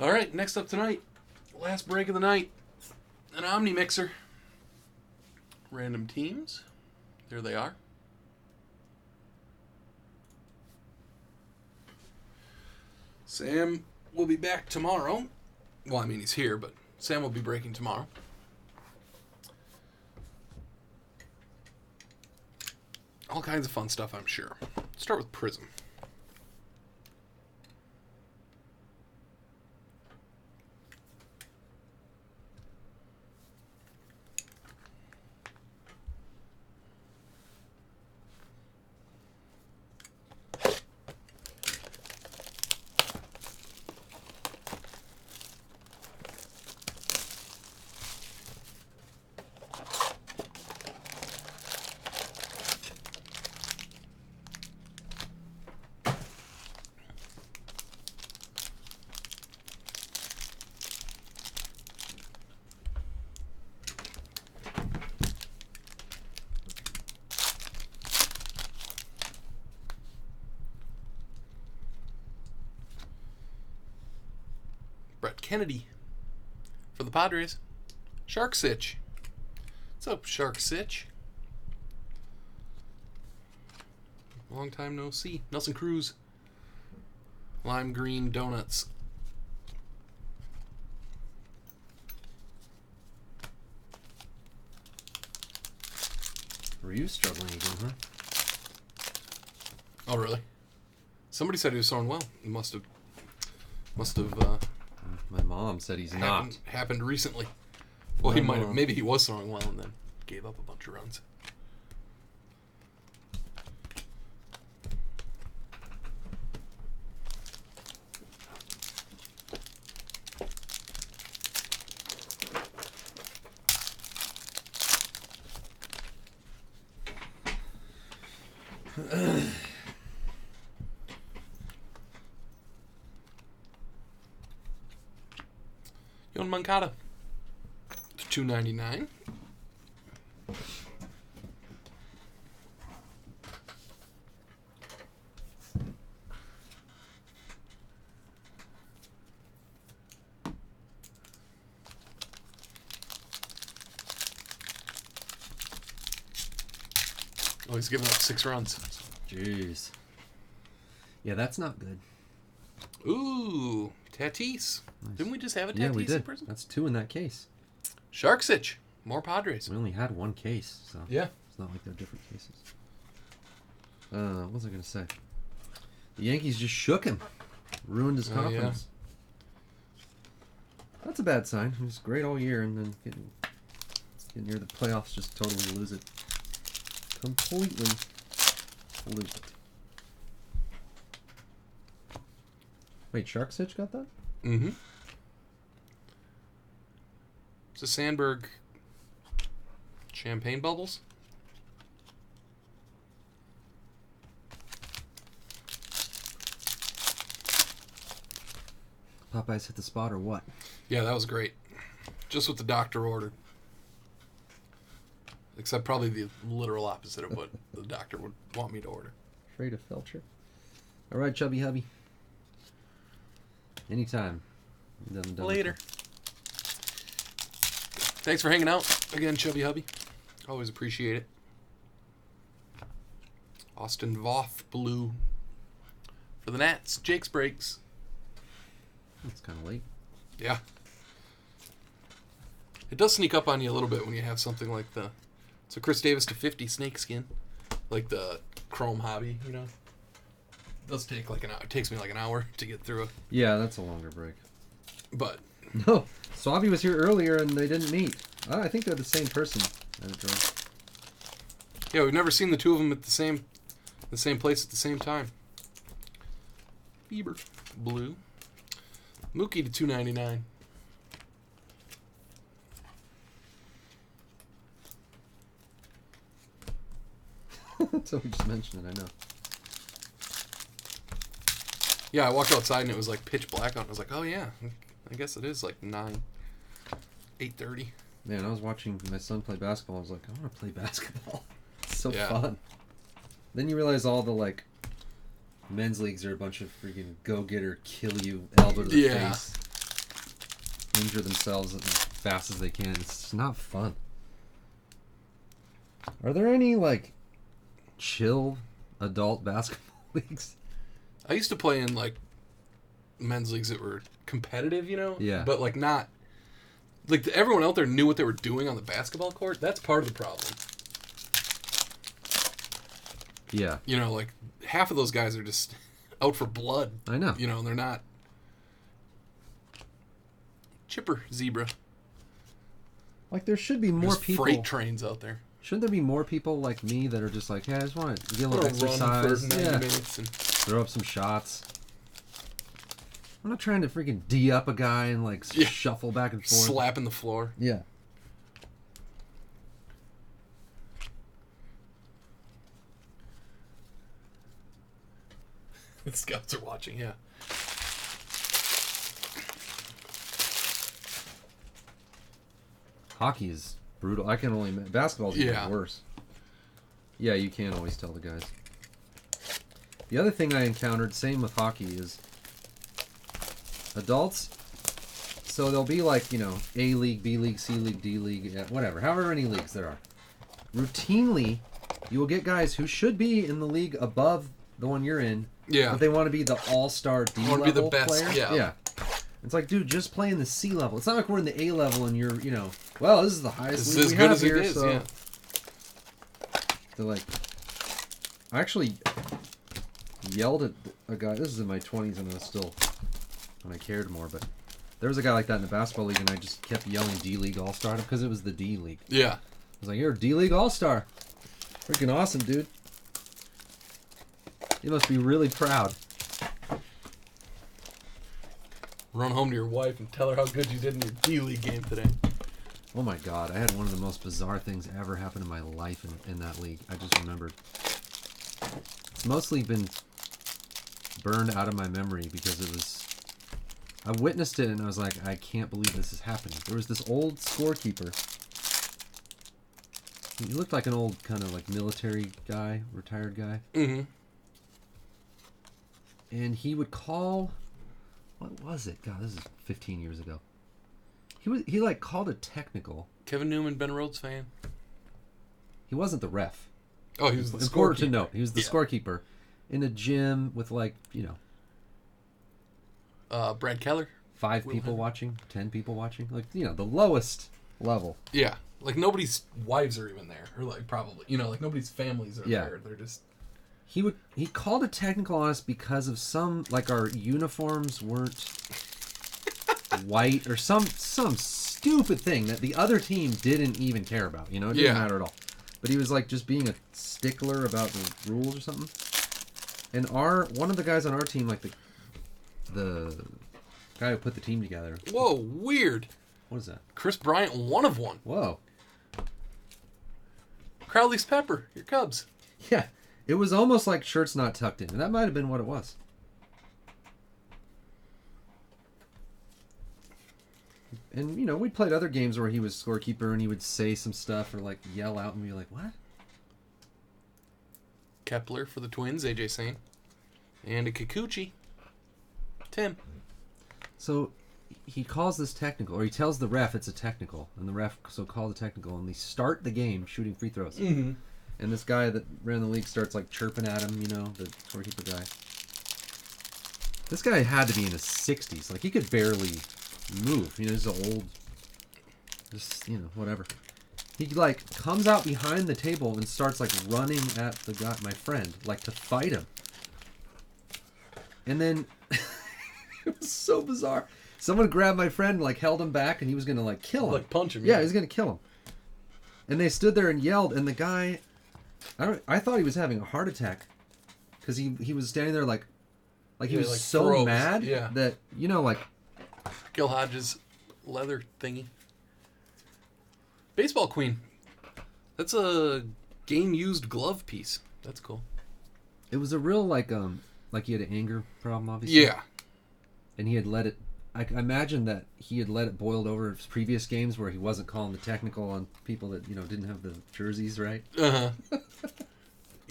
All right, next up tonight, last break of the night, an Omni mixer. Random teams. There they are. Sam will be back tomorrow. Well, I mean, he's here, but Sam will be breaking tomorrow. All kinds of fun stuff, I'm sure. Start with Prism. Brett Kennedy for the Padres. Shark Sitch. What's up, Shark Sitch? Long time no see. Nelson Cruz. Lime green donuts. Were you struggling again, huh? Oh, really? Somebody said he was throwing well. It must have My mom said he's not. happened recently. Well, he might have. Maybe he was throwing well and then gave up a bunch of runs. Yon Moncada to $2.99. Oh, he's giving up 6 runs. Jeez. Yeah, that's not good. Ooh, Tatis. Nice. Didn't we just have a Tatis Yeah, we did. person? That's 2 in that case. Shark Sitch. More Padres. We only had 1 case, so yeah, it's not like they're different cases. What was I going to say? The Yankees just shook him. Ruined his confidence. Yeah. That's a bad sign. He was great all year, and then getting near the playoffs, just totally lose it. Completely lose it. Wait, Shark Sitch got that? Mm-hmm. It's a Sandberg champagne bubbles. Popeyes hit the spot or what? Yeah, that was great. Just what the doctor ordered. Except probably the literal opposite of what the doctor would want me to order. Afraid of Felcher. All right, Chubby Hubby. Anytime. Later. Thanks for hanging out again, Chubby Hubby. Always appreciate it. Austin Voth blue for the Nats. Jake's breaks. It's kind of late. Yeah. It does sneak up on you a little bit when you have something like the... It's a Chris Davis to 50 snakeskin. Like the Chrome Hobby, you know? It does take like an hour. It takes me like an hour to get through it. Yeah, that's a longer break. But... No. Swabby was here earlier and they didn't meet. I think they're the same person. Yeah, we've never seen the two of them at the same place at the same time. Bieber. Blue. Mookie to $2.99. So we just mentioned it, I know. Yeah, I walked outside and it was like pitch black out. I was like, oh yeah, I guess it is like 8:30. Man, I was watching my son play basketball. I was like, I want to play basketball. It's so fun. Then you realize all the like men's leagues are a bunch of freaking go-getter, kill you, elbow to the face. injure themselves as fast as they can. It's just not fun. Are there any, like, chill adult basketball leagues? I used to play in, like, men's leagues that were competitive, you know? Yeah. But, like, not... Like, everyone out there knew what they were doing on the basketball court. That's part of the problem. Yeah. You know, like, half of those guys are just out for blood. I know. You know, they're not... Chipper zebra. Like, there should be more There's people... freight trains out there. Shouldn't there be more people like me that are just like, hey, I just want to get a little Run exercise, for 90 minutes and... throw up some shots. I'm not trying to freaking D up a guy and like shuffle back and forth. Slapping the floor. Yeah. The scouts are watching, yeah. Hockey is brutal. I can only... Basketball's even worse. Yeah, you can't always tell the guys. The other thing I encountered, same with hockey, is adults. So there'll be like, you know, A League, B League, C League, D League, whatever. However many leagues there are. Routinely, you will get guys who should be in the league above the one you're in. Yeah. But they want to be the all-star D level be the best, player. yeah. It's like, dude, just play in the C level. It's not like we're in the A level and you're, you know, well, this is the highest league we have here. This is as good as it is, yeah. They're like, I actually yelled at a guy. This is in my 20s and I was still, when I cared more, but there was a guy like that in the basketball league and I just kept yelling D League All-Star because it was the D League. Yeah. I was like, you're a D League All-Star. Freaking awesome, dude. You must be really proud. Run home to your wife and tell her how good you did in your D-League game today. Oh my god, I had one of the most bizarre things ever happen in my life in that league. I just remembered. It's mostly been burned out of my memory because it was... I witnessed it and I was like, I can't believe this is happening. There was this old scorekeeper. He looked like an old kind of like military guy, retired guy. Mm-hmm. And he would call... What was it? God, this is 15 years ago. He like called a technical. Kevin Newman, Ben Rhodes fan. He wasn't the ref. Oh, he was the important to scorekeeper. note. He was the scorekeeper in a gym with like, you know, Brad Keller. 5 people watching, 10 people watching, like, you know, the lowest level. Yeah, like nobody's wives are even there, or like probably, you know, like nobody's families are there. They're just. He called a technical on us because of some, like, our uniforms weren't white or some stupid thing that the other team didn't even care about. You know, it didn't matter at all. But he was like just being a stickler about the rules or something. And one of the guys on our team, like the guy who put the team together. Whoa, weird. What is that? Chris Bryant, 1 of 1. Whoa. Crowley's Pepper, your Cubs. Yeah. It was almost like shirts not tucked in. And that might have been what it was. And, you know, we played other games where he was scorekeeper and he would say some stuff or, like, yell out and be like, what? Kepler for the Twins, AJ Sain. And a Kikuchi. Tim. So he calls this technical, or he tells the ref it's a technical. And the ref call the technical and they start the game shooting free throws. Mm-hmm. And this guy that ran the league starts, like, chirping at him, you know, the scorekeeper guy. This guy had to be in his 60s. Like, he could barely move. You know, he's old. Just, you know, whatever. He, like, comes out behind the table and starts, like, running at the guy, my friend, like, to fight him. And then, it was so bizarre. Someone grabbed my friend, like, held him back, and he was going to, like, kill him. Like, punch him. Yeah, he was going to kill him. And they stood there and yelled, and the guy... I thought he was having a heart attack because he was standing there like he was like so froze. mad that, you know, like Gil Hodges leather thingy. Baseball Queen. That's a game used glove piece. That's cool. it was a real like he had an anger problem, obviously. Yeah. And he had let it. I imagine that he had let it boiled over his previous games where he wasn't calling the technical on people that, you know, didn't have the jerseys right. Uh-huh.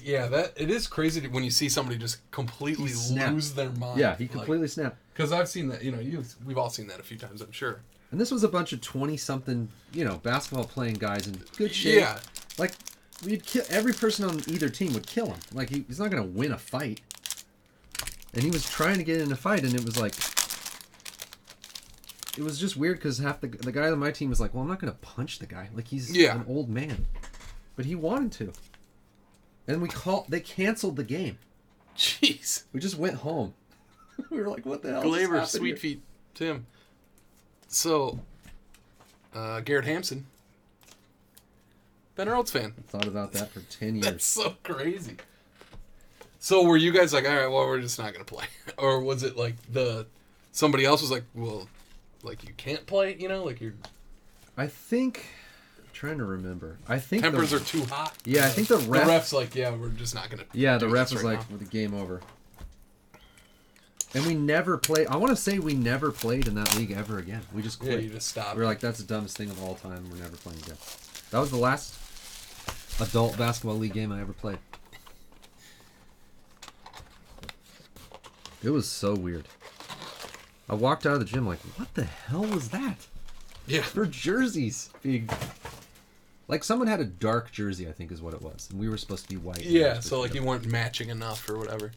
Yeah, that it is crazy when you see somebody just completely lose their mind. Yeah, he completely snapped. Because I've seen that, we've all seen that a few times, I'm sure. And this was a bunch of 20-something, basketball playing guys in good shape. Yeah. Like, we'd kill every person on either team would kill him. Like, he's not going to win a fight. And he was trying to get in a fight, and it was like, it was just weird because half the guy on my team was like, well, I'm not going to punch the guy. Like, he's an old man. But he wanted to. And they canceled the game. Jeez. We just went home. We were like, what the hell? Glaber, Sweet Feet, Tim. So, Garrett Hampson. Ben Rhodes fan. I thought about that for 10 years. That's so crazy. So were you guys like, all right, well, we're just not going to play? Or was it like somebody else was like, well, like you can't play, like you're... I think... I'm trying to remember. I think tempers are too hot. Yeah, I think the ref's like, yeah, we're just not going to the ref was like, with the game over. And we never played. I want to say we never played in that league ever again. We just quit. Yeah, you just stopped. We were like, that's the dumbest thing of all time. We're never playing again. That was the last adult basketball league game I ever played. It was so weird. I walked out of the gym like, what the hell was that? Yeah. For jerseys being... Like, someone had a dark jersey, I think is what it was. And we were supposed to be white. Yeah, so like you weren't matching enough or whatever.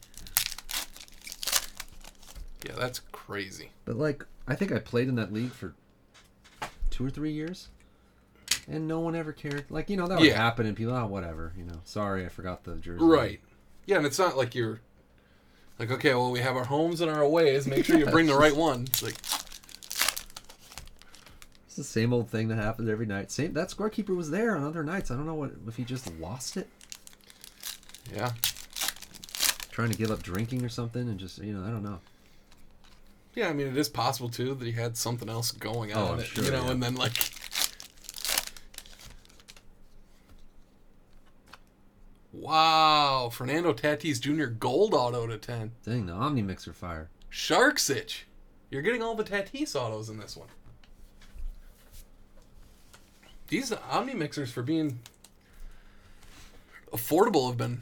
Yeah, that's crazy. But, like, I think I played in that league for 2 or 3 years. And no one ever cared. Like, that would happen and people, whatever, Sorry, I forgot the jersey. Right. Yeah, and it's not like you're... Like, okay, well, we have our homes and our aways. Make sure you bring the right one. It's like... It's the same old thing that happens every night. That scorekeeper was there on other nights. I don't know if he just lost it. Yeah. Trying to give up drinking or something and just, I don't know. Yeah, I mean, it is possible, too, that he had something else going on. Sure, and then, like... Wow, Fernando Tatis Jr. gold auto to 10. Dang, the Omni mixer fire. Sharks itch. You're getting all the Tatis autos in this one. These Omni mixers for being affordable have been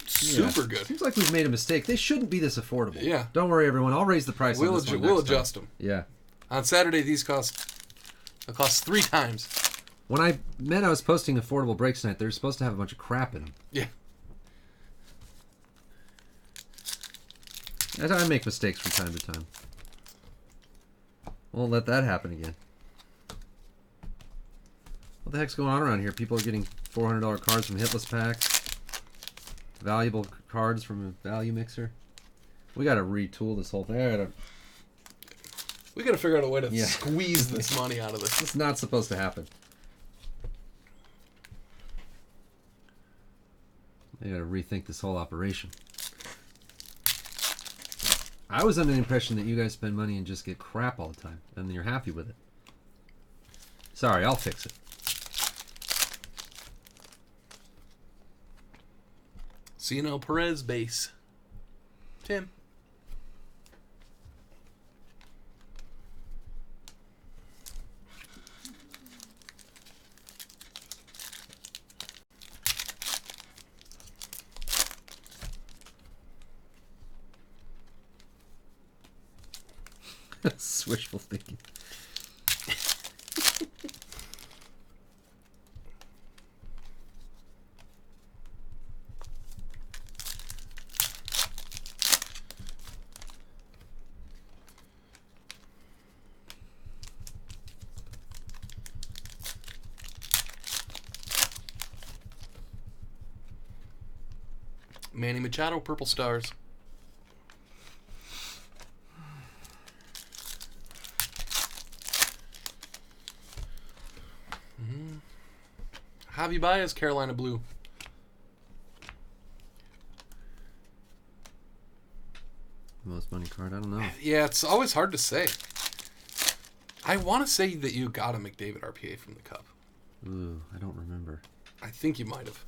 super good. Seems like we've made a mistake. They shouldn't be this affordable. Yeah. Don't worry, everyone. I'll raise the price on this one We'll next adjust time. them. Yeah. On Saturday, these cost 3 times. When I was posting affordable breaks tonight, they're supposed to have a bunch of crap in them. Yeah. I make mistakes from time to time. Won't let that happen again. What the heck's going on around here? People are getting $400 cards from hitless packs. Valuable cards from a value mixer. We got to retool this whole thing. We got to figure out a way to squeeze this money out of this. It's not supposed to happen. I got to rethink this whole operation. I was under the impression that you guys spend money and just get crap all the time, and you're happy with it. Sorry, I'll fix it. Ciano Perez base. Tim. That's wishful thinking. Manny Machado, Purple Stars. Javi Baez, Carolina Blue. Most money card, I don't know. Yeah, it's always hard to say. I want to say that you got a McDavid RPA from the Cup. Ooh, I don't remember. I think you might have.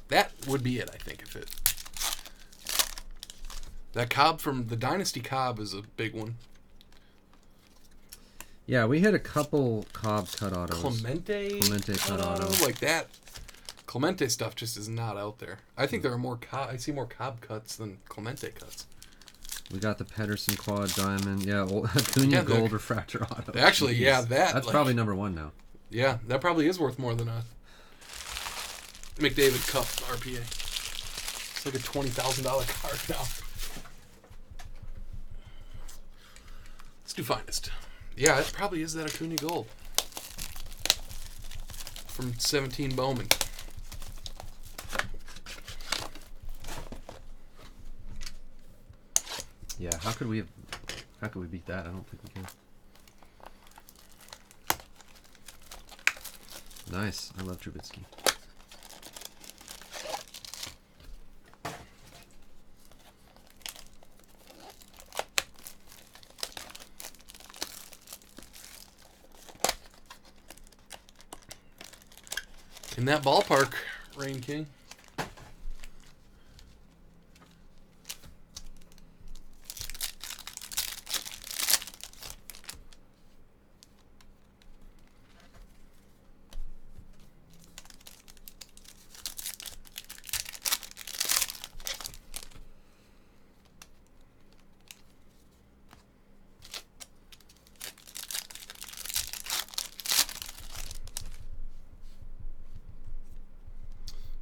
That would be it, I think, if it... That Cobb from the Dynasty Cobb is a big one. Yeah, we had a couple Cobb cut autos. Clemente cut auto. Like that. Clemente stuff just is not out there. I think there are more I see more Cobb cuts than Clemente cuts. We got the Pedersen Quad Diamond. Yeah, Acuna Gold Refractor Auto. Actually, Jeez. yeah, that's probably number 1 now. Yeah, that probably is worth more than a McDavid Cup RPA. It's like a $20,000 card now. Let's do Finest. Yeah, it probably is that Acuna Gold. From 17 Bowman. Yeah, how could we beat that? I don't think we can. Nice. I love Trubisky. In that ballpark, Rain King.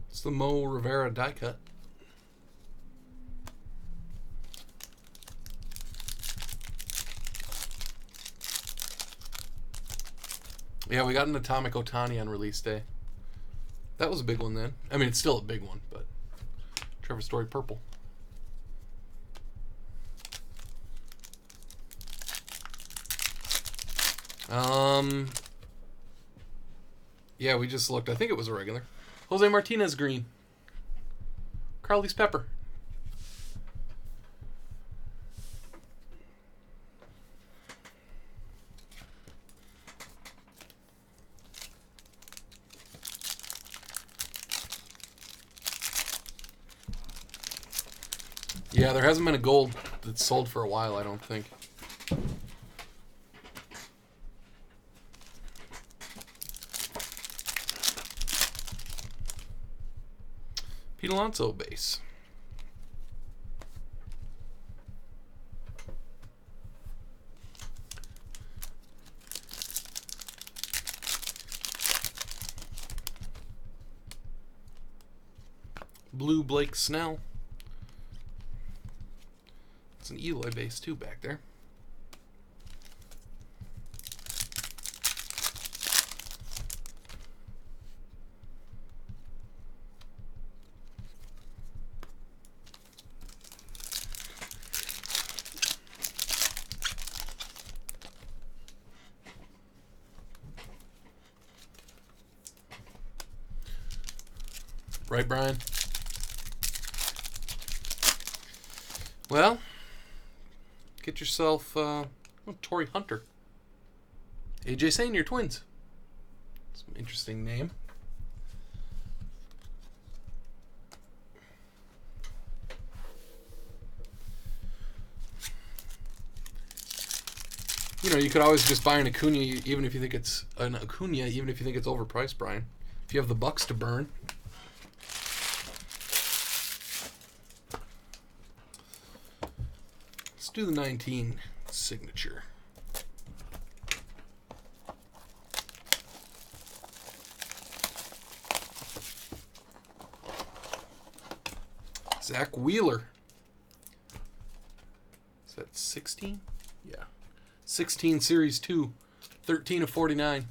It's the Mo Rivera die cut. Yeah, we got an Atomic Ohtani on release day. That was a big one then. I mean, it's still a big one, but Trevor Story purple. Yeah, we just looked. I think it was a regular. Jose Martinez green. Carly's pepper. Yeah, there hasn't been a gold that's sold for a while, I don't think. Pete Alonso base. Blue Blake Snell. It's an Eloy base too back there. Right, Brian? Well, get yourself Torrey Hunter. AJ Sain, your Twins. Some interesting name. You know, you could always just buy an Acuna, even if you think it's overpriced, Brian. If you have the bucks to burn. Let's do the 19 signature. Zach Wheeler. Is that 16? Yeah. 16 Series 2. 13 of 49.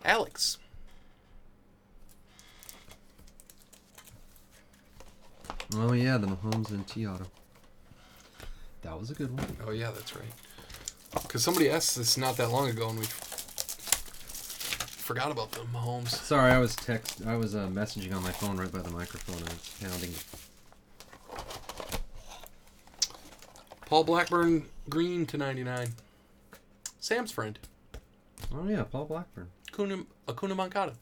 Alex. Oh, yeah, the Mahomes and T-Auto. That was a good one. Oh, yeah, that's right. Because somebody asked this not that long ago, and we forgot about the Mahomes. Sorry, I was messaging on my phone right by the microphone. I was pounding. Paul Blackburn, green to 99. Sam's friend. Oh, yeah, Paul Blackburn. Acuna Moncada.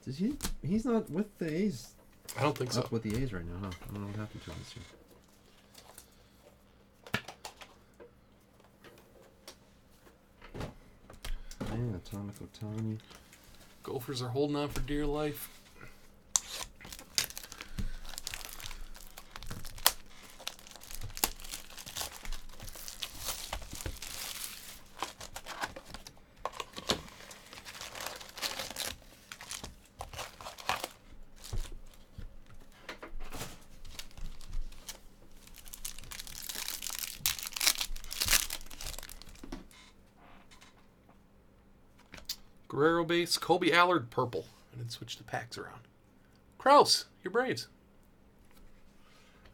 He's not with the A's. I don't think so. Up with the A's right now, huh? I don't know what happened to him this year. Yeah, Atomic Ohtani. Gophers are holding on for dear life. Guerrero base, Colby Allard purple. And then switch the packs around. Kraus, your Braves.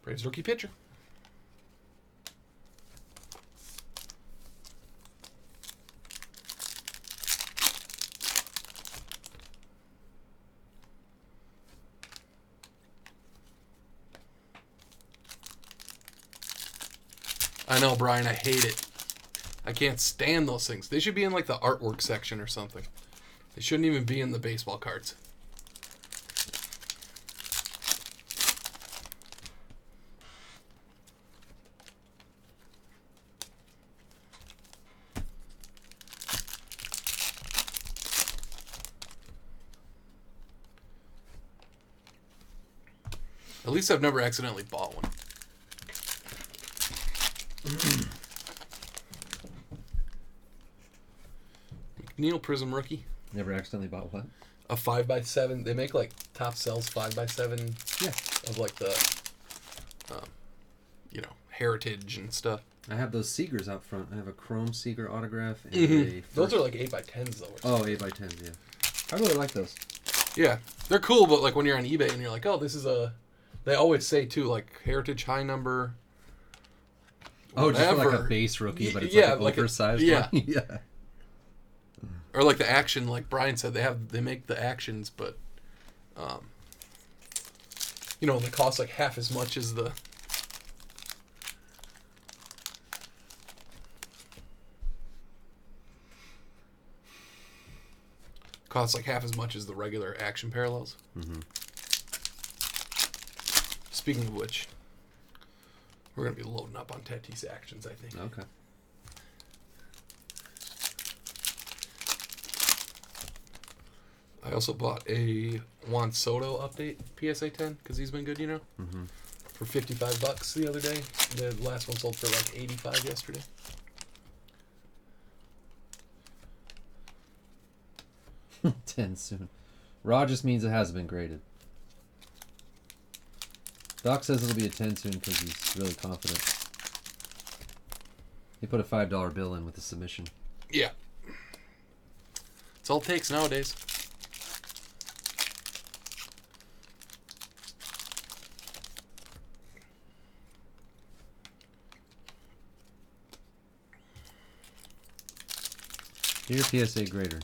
Braves rookie pitcher. I know, Brian, I hate it. I can't stand those things. They should be in like the artwork section or something. They shouldn't even be in the baseball cards. At least I've never accidentally bought one. McNeil Prism rookie. Never accidentally bought what? A 5x7. They make like top sells 5x7. Yeah. Of like the, heritage and stuff. I have those Seegers out front. I have a Chrome Seeger autograph. And a Those are like 8x10s though. Oh, 8x10s, yeah. I really like those. Yeah. They're cool, but like when you're on eBay and you're like, oh, this is a... They always say too, like heritage high number. Oh, just for like a base rookie, but it's like an oversized yeah. one. Yeah. Or like the action, like Brian said, they make the actions, but they cost like half as much as the regular action parallels. Mm-hmm. Speaking of which, we're gonna be loading up on Tatis actions, I think. Okay. I also bought a Juan Soto update PSA 10 because he's been good, Mm-hmm. for $55 the other day. The last one sold for like 85 yesterday. $10 soon. Raw just means it hasn't been graded. Doc says it'll be a 10 soon because he's really confident. He put a $5 bill in with the submission. Yeah. That's all it takes nowadays. Dear PSA grader,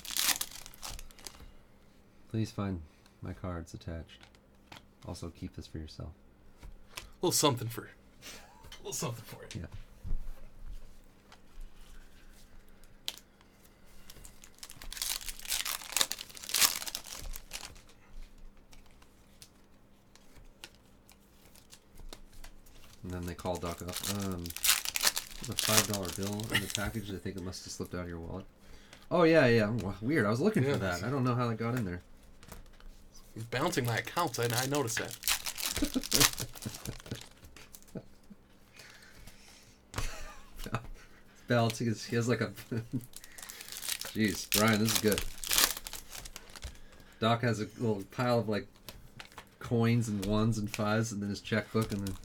please find my cards attached. Also, keep this for yourself. A little something for you. Yeah. And then they call Doc up. There's a $5 bill in the package. I think it must have slipped out of your wallet. Oh, yeah. Weird. I was looking for that. I don't know how that got in there. He's bouncing my accounts. I noticed that. Balancing his... He has like a... Jeez, Brian, this is good. Doc has a little pile of like coins and ones and fives and then his checkbook and then...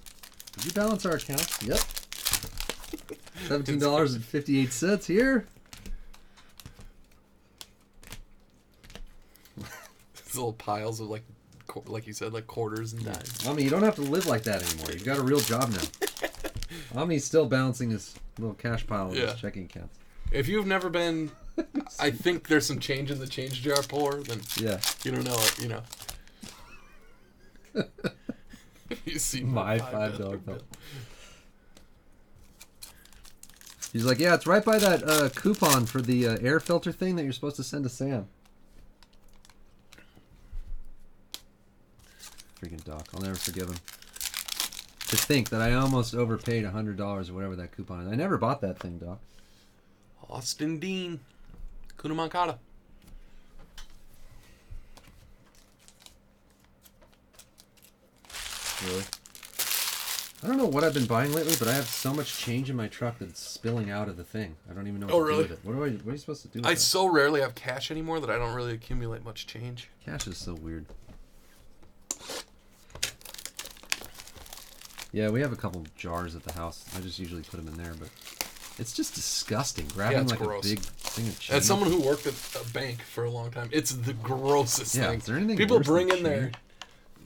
Did you balance our accounts? Yep. $17.58 here. These little piles of like you said, like quarters and dimes. Omni, you don't have to live like that anymore. You've got a real job now. Omni's still balancing his little cash pile of his checking accounts. If you've never been, I think there's some change in the change jar pour, then you don't know it, You see my $5 bill. He's like, yeah, it's right by that coupon for the air filter thing that you're supposed to send to Sam. Freaking Doc. I'll never forgive him. To think that I almost overpaid $100 or whatever that coupon is. I never bought that thing, Doc. Austin Dean. Kuna Mancada. Really. I don't know what I've been buying lately, but I have so much change in my truck that's spilling out of the thing. I don't even know what to do with it. What are you supposed to do with I that? so rarely have cash anymore that I don't really accumulate much change. Cash is so weird. Yeah, we have a couple jars at the house. I just usually put them in there, but it's just disgusting. Grabbing like gross. a big thing of change. As someone who worked at a bank for a long time, it's the grossest thing. Is there anything People worse bring than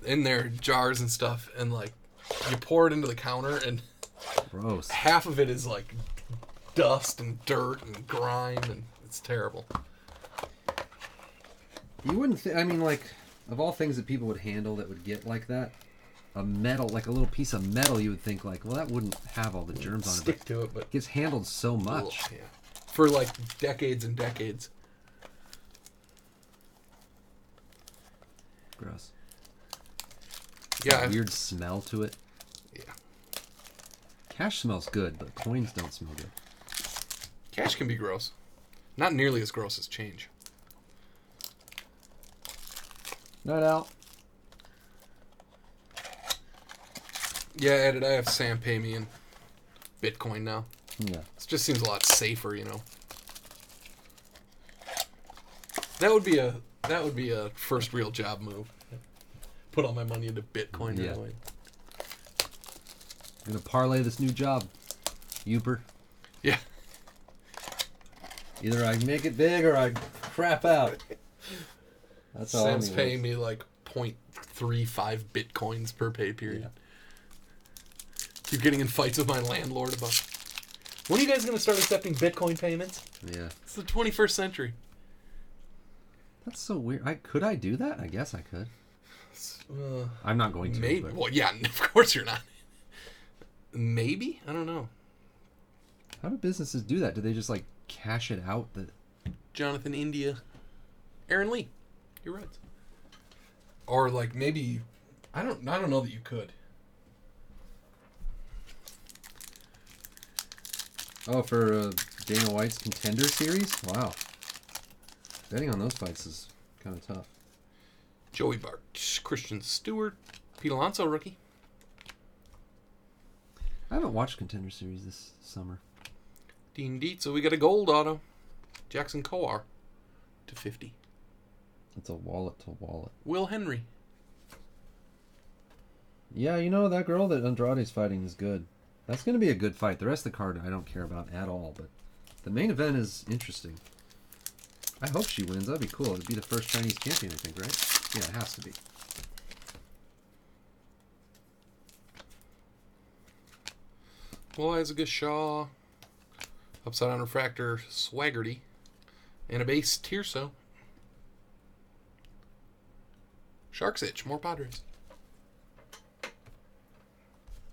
in their jars and stuff, and like you pour it into the counter, and gross. half of it is like dust and dirt and grime, and it's terrible. You wouldn't I mean, like, of all things that people would handle that would get like that, a metal, like a little piece of metal, you would think like, well, that wouldn't have all the germs on it. Stick to it, but it gets handled so much. Yeah. For like decades and decades. Gross. Yeah. Weird smell to it. Yeah. Cash smells good, but coins don't smell good. Cash can be gross. Not nearly as gross as change. Not out. Yeah, Ed, I have Sam pay me in Bitcoin now. Yeah. It just seems a lot safer, you know. That would be a first real job move. Put all my money into Bitcoin. Yeah. That way. I'm gonna parlay this new job, Uber. Yeah. Either I make it big or I crap out. That's all. Sam's paying me like 0.35 Bitcoins per pay period. Yeah. Keep getting in fights with my landlord about when are you guys going to start accepting Bitcoin payments? Yeah. It's the 21st century. That's so weird. Could I do that? I guess I could. I'm not going to. Maybe. But... Well, yeah, of course you're not. Maybe? I don't know. How do businesses do that? Do they just like cash it out? Jonathan India. Aaron Lee. You're right. Or like maybe I don't know that you could. Oh, for Dana White's Contender Series? Wow. Betting on those fights is kind of tough. Joey Bart, Christian Stewart, Pete Alonso, rookie. I haven't watched Contender Series this summer. Dean Dietz, so we got a gold auto. Jackson Kowar to 50. It's a wallet to wallet. Will Henry. Yeah, you know, that girl that Andrade's fighting is good. That's going to be a good fight. The rest of the card I don't care about at all, but the main event is interesting. I hope she wins. That'd be cool. It'd be the first Chinese champion, I think, right? Yeah, it has to be. Well, Isaac Shaw. Upside down refractor, Swaggerty. And a base, Tirso. Shark's Itch, more Padres.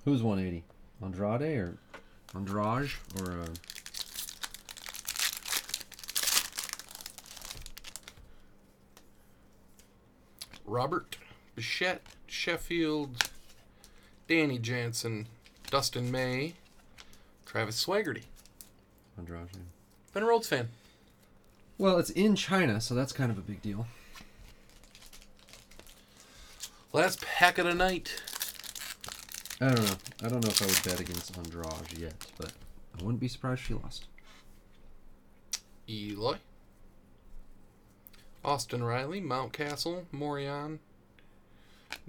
Who's 180? Andrade or Andrade or Robert Bichette, Sheffield, Danny Jansen, Dustin May, Travis Swaggerty. Andrade? Been a Rhodes fan. Well, it's in China, so that's kind of a big deal. Last pack of the night. I don't know. I don't know if I would bet against Andrade yet, but I wouldn't be surprised if she lost. Eloy. Austin Riley, Mountcastle, Morion,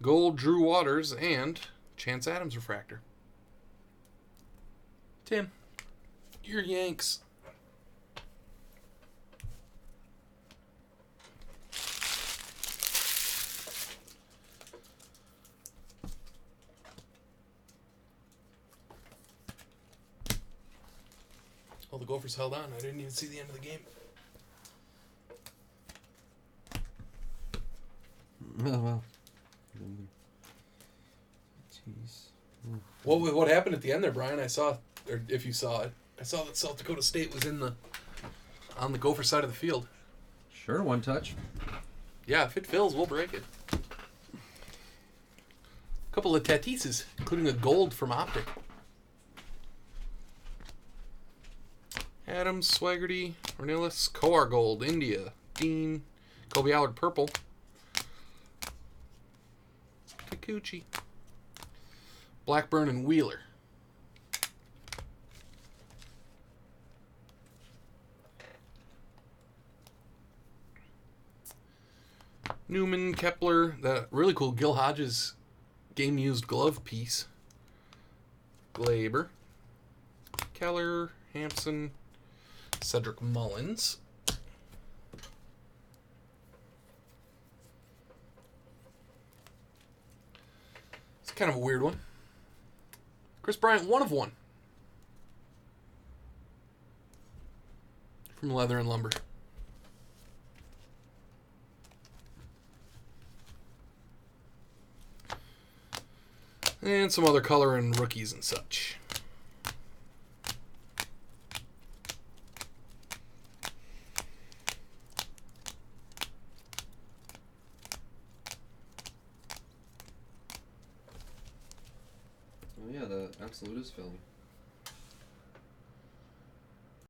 Gold, Drew Waters, and Chance Adams refractor. Tim, your Yanks. Oh, the Gophers held on. I didn't even see the end of the game. Oh, well. Jeez. What happened at the end there, Brian? I saw, or if you saw it, I saw that South Dakota State was on the Gopher side of the field. Sure, one touch. Yeah, if it fills, we'll break it. A couple of Tatises, including a gold from Optic. Adams, Swaggerty, Ornelas, Kowar gold, India, Dean, Kobe Allard purple, Kikuchi. Blackburn and Wheeler. Newman, Kepler, that really cool Gil Hodges game-used glove piece. Glaber. Keller, Hampson, Cedric Mullins. It's kind of a weird one. Chris Bryant, 1 of 1. From Leather and Lumber. And some other color and rookies and such. Oh yeah, the Absolute is filling.